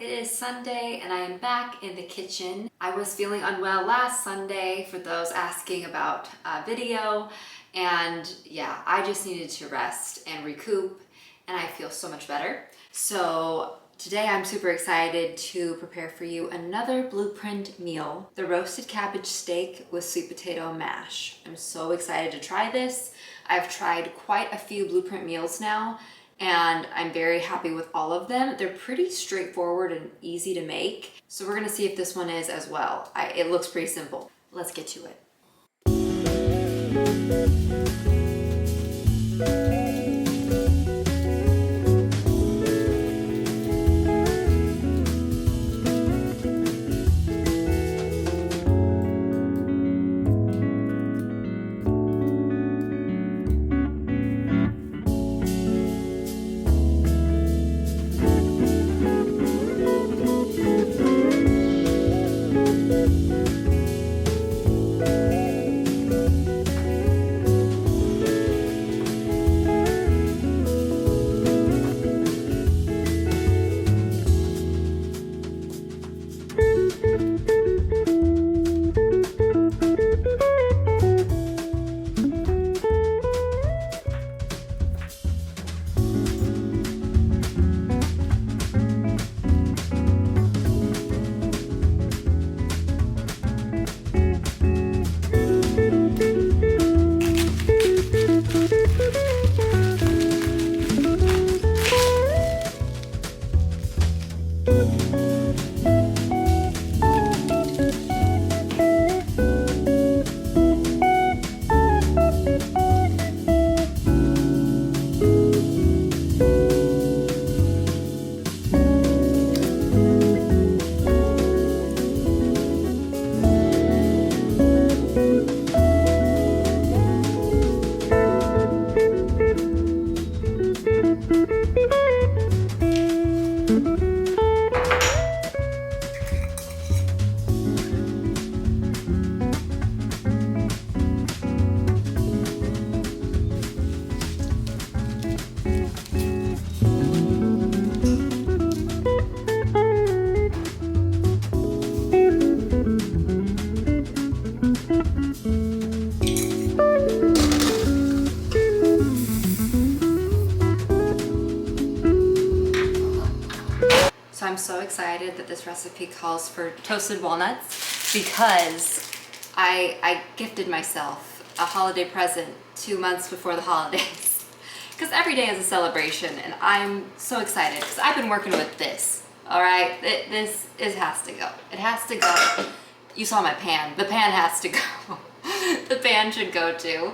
It is Sunday and I am back in the kitchen. I was feeling unwell last Sunday for those asking about video, and yeah, I just needed to rest and recoup, and I feel so much better. So today I'm super excited to prepare for you another blueprint meal, the roasted cabbage steak with sweet potato mash. I'm so excited to try this. I've tried quite a few blueprint meals now, and I'm very happy with all of them. They're pretty straightforward and easy to make. So we're gonna see if this one is as well. It looks pretty simple. Let's get to it. So I'm so excited that this recipe calls for toasted walnuts because I gifted myself a holiday present 2 months before the holidays. Because every day is a celebration, and I'm so excited because I've been working with this. All right, this has to go. It has to go. You saw my pan. The pan has to go. The pan should go too.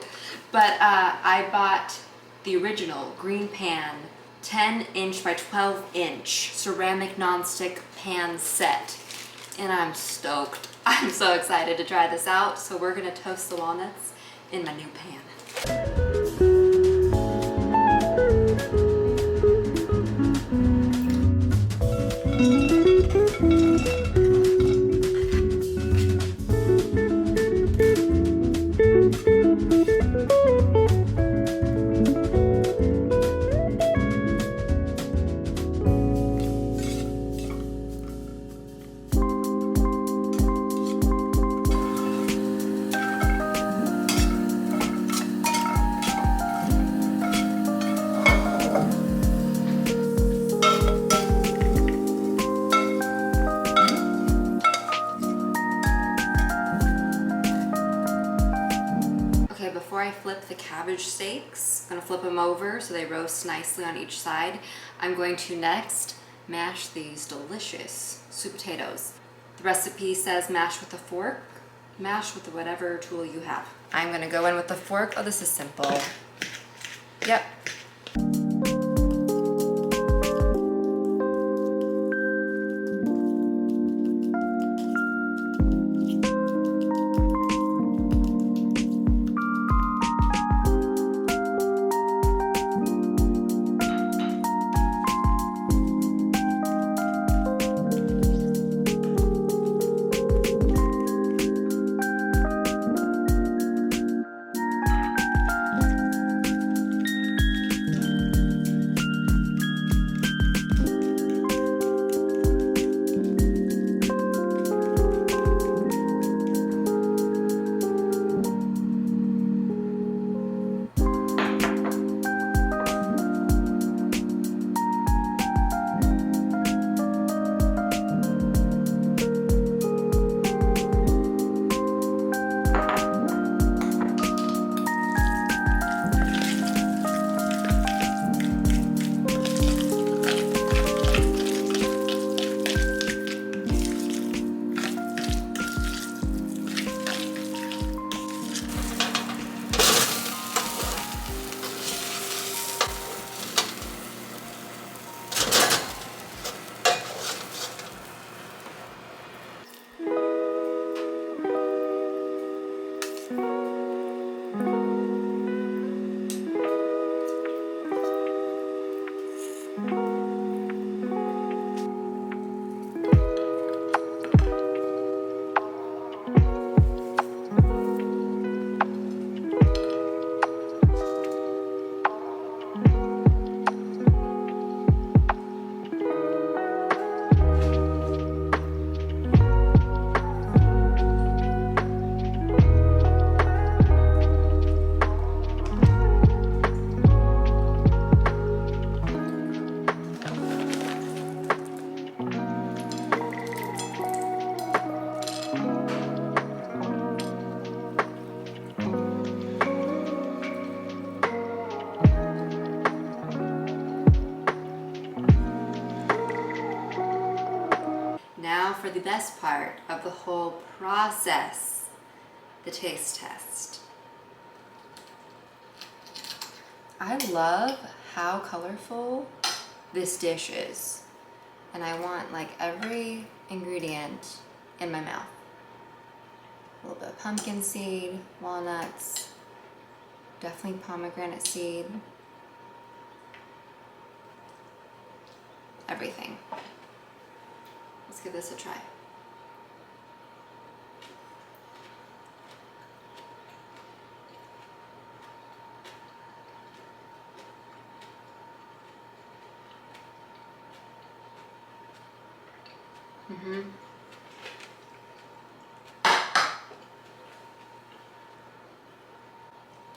But I bought the original green pan 10-inch by 12-inch ceramic nonstick pan set, and I'm stoked. I'm so excited to try this out. So we're gonna toast the walnuts in my new pan. Before I flip the cabbage steaks, I'm gonna flip them over so they roast nicely on each side. I'm going to next mash these delicious sweet potatoes. The recipe says mash with a fork. Mash with whatever tool you have. I'm gonna go in with the fork. Oh, this is simple. Yep. for the best part of the whole process, the taste test. I love how colorful this dish is, and I want like every ingredient in my mouth. A little bit of pumpkin seed, walnuts, definitely pomegranate seed, everything. Let's give this a try.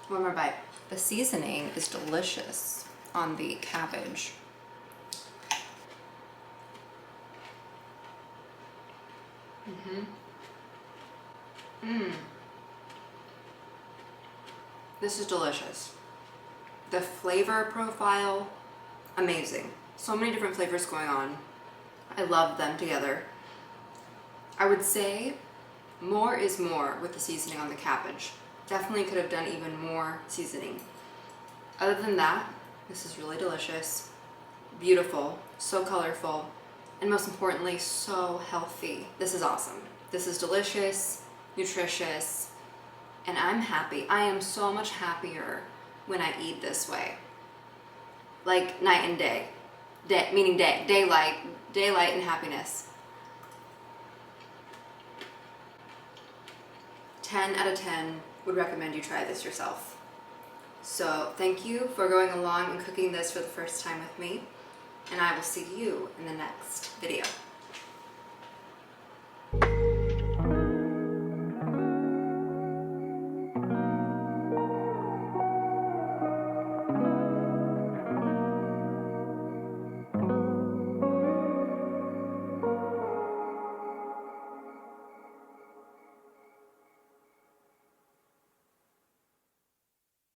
One more bite. The seasoning is delicious on the cabbage. This is delicious. The flavor profile, amazing. So many different flavors going on. I love them together. I would say more is more with the seasoning on the cabbage. Definitely could have done even more seasoning. Other than that, this is really delicious, beautiful, so colorful, and most importantly, so healthy. This is awesome. This is delicious, nutritious, and I'm happy. I am so much happier when I eat this way. Like night and day. Meaning daylight and happiness. 10 out of 10 would recommend you try this yourself. So thank you for going along and cooking this for the first time with me, and I will see you in the next video.